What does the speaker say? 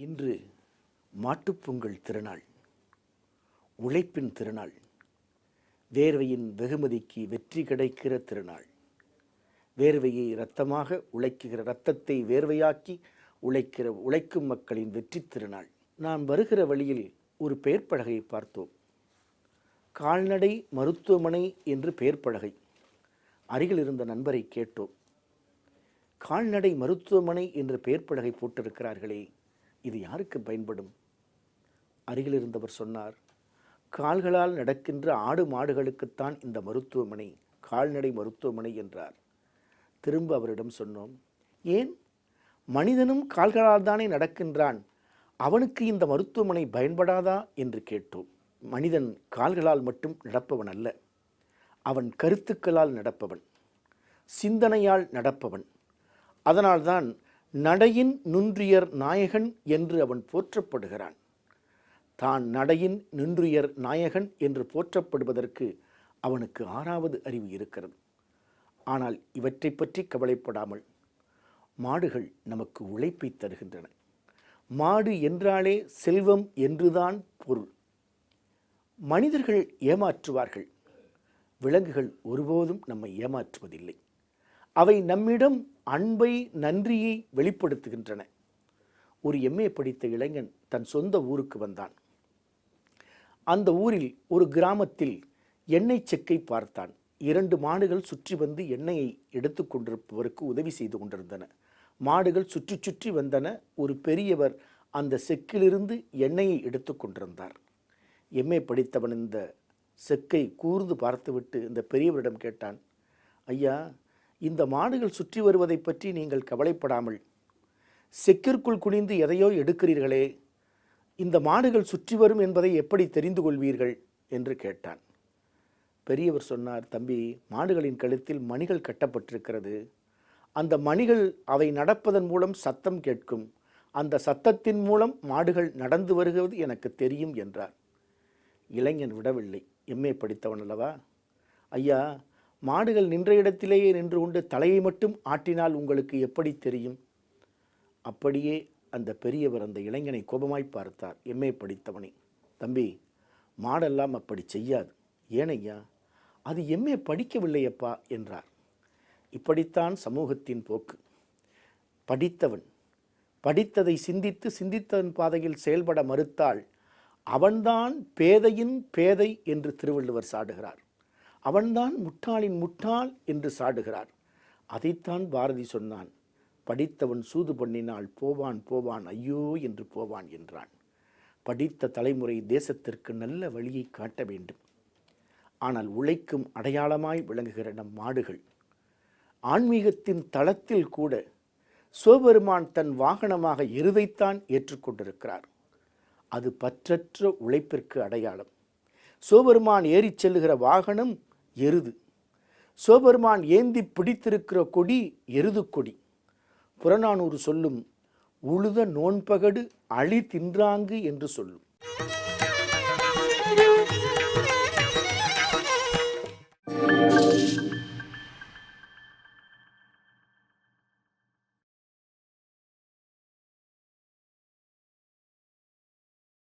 இன்று மாட்டுப்பொங்கல் திருநாள், உழைப்பின் திருநாள், வேர்வையின் வெகுமதிக்கு வெற்றி கிடைக்கிற திருநாள். வேர்வையை இரத்தமாக உழைக்குகிற, இரத்தத்தை வேர்வையாக்கி உழைக்கும் மக்களின் வெற்றி திருநாள். நாம் வருகிற வழியில் ஒரு பெயர் பலகையை பார்த்தோம். கால்நடை மருத்துவமனை என்று பெயர் பலகை. அருகில் இருந்த நண்பரை கேட்டோம், கால்நடை மருத்துவமனை என்று பெயர் பலகை போட்டிருக்கிறார்களே, இது யாருக்கு பயன்படும்? அருகில் இருந்தவர் சொன்னார், கால்களால் நடக்கின்ற ஆடு மாடுகளுக்குத்தான் இந்த மருத்துவமனை, கால்நடை மருத்துவமனை என்றார். திரும்ப அவரிடம் சொன்னோம், ஏன் மனிதனும் கால்களால் தானே நடக்கின்றான், அவனுக்கு இந்த மருத்துவமனை பயன்படாதா என்று கேட்டோம். மனிதன் கால்களால் மட்டும் நடப்பவன் அல்ல, அவன் கருத்துக்களால் நடப்பவன், சிந்தனையால் நடப்பவன். அதனால்தான் நடையின் நுன்றியர் நாயகன் என்று அவன் போற்றப்படுகிறான். தான் நடையின் நின்றுயர் நாயகன் என்று போற்றப்படுவதற்கு அவனுக்கு 6வது அறிவு இருக்கிறது. ஆனால் இவற்றை பற்றி கவலைப்படாமல் மாடுகள் நமக்கு உழைப்பை தருகின்றன. மாடு என்றாலே செல்வம் என்றுதான் பொருள். மனிதர்கள் ஏமாற்றுவார்கள், விலங்குகள் ஒருபோதும் நம்மை ஏமாற்றுவதில்லை. அவை நம்மிடம் அன்பை, நன்றியை வெளிப்படுத்துகின்றன. ஒரு MA படித்த இளைஞன் தன் சொந்த ஊருக்கு வந்தான். அந்த ஊரில் ஒரு கிராமத்தில் எண்ணெய் செக்கை பார்த்தான். 2 மாடுகள் சுற்றி வந்து எண்ணெயை எடுத்து கொண்டிருப்பவருக்கு உதவி செய்து கொண்டிருந்தன. மாடுகள் சுற்றி சுற்றி வந்தன. ஒரு பெரியவர் அந்த செக்கிலிருந்து எண்ணெயை எடுத்து கொண்டிருந்தார். MA படித்தவன் இந்த செக்கை கூர்ந்து பார்த்துவிட்டு இந்த பெரியவரிடம் கேட்டான், ஐயா, இந்த மாடுகள் சுற்றி வருவதை பற்றி நீங்கள் கவலைப்படாமல் செக்கிற்குள் குனிந்து எதையோ எடுக்கிறீர்களே, இந்த மாடுகள் சுற்றி வரும் என்பதை எப்படி தெரிந்து கொள்வீர்கள் என்று கேட்டான். பெரியவர் சொன்னார், தம்பி, மாடுகளின் கழுத்தில் மணிகள் கட்டப்பட்டிருக்கிறது. அந்த மணிகள் அவை நடப்பதன் மூலம் சத்தம் கேட்கும். அந்த சத்தத்தின் மூலம் மாடுகள் நடந்து வருகிறது எனக்கு தெரியும் என்றார். இளைஞன் விடவில்லை. MA படித்தவன் அல்லவா. ஐயா, மாடுகள் நின்ற இடத்திலேயே நின்று கொண்டு தலையை மட்டும் ஆட்டினால் உங்களுக்கு எப்படி தெரியும்? அப்படியே அந்த பெரியவர் அந்த இளைஞனை கோபமாய் பார்த்தார். MA படித்தவனை, தம்பி, மாடெல்லாம் அப்படி செய்யாது. ஏனையா, அது MA படிக்கவில்லையப்பா என்றார். இப்படித்தான் சமூகத்தின் போக்கு. படித்தவன் படித்ததை சிந்தித்து சிந்தித்ததன் பாதையில் செயல்பட மறுத்தால் அவன்தான் பேதையின் பேதை என்று திருவள்ளுவர் சாடுகிறார். அவன்தான் முட்டாளின் முட்டாள் என்று சாடுகிறார். அதைத்தான் பாரதி சொன்னான், படித்தவன் சூது பண்ணினால் போவான் போவான் ஐயோ என்று போவான் என்றான். படித்த தலைமுறை தேசத்திற்கு நல்ல வழியை காட்ட வேண்டும். ஆனால் உழைக்கும் அடையாளமாய் விளங்குகிற நம் மாடுகள் ஆன்மீகத்தின் தளத்தில் கூட சிவபெருமான் தன் வாகனமாக எருதைத்தான் ஏற்றுக்கொண்டிருக்கிறார். அது பற்றற்ற உழைப்பிற்கு அடையாளம். சிவபெருமான் ஏறிச் செல்லுகிற வாகனம் எருது. சிவபெருமான் ஏந்தி பிடித்திருக்கிற கொடி எருது கொடி. புறநானூறு சொல்லும், உழுத நோன்பகடு அழி தின்றாங்கு என்று சொல்லும்.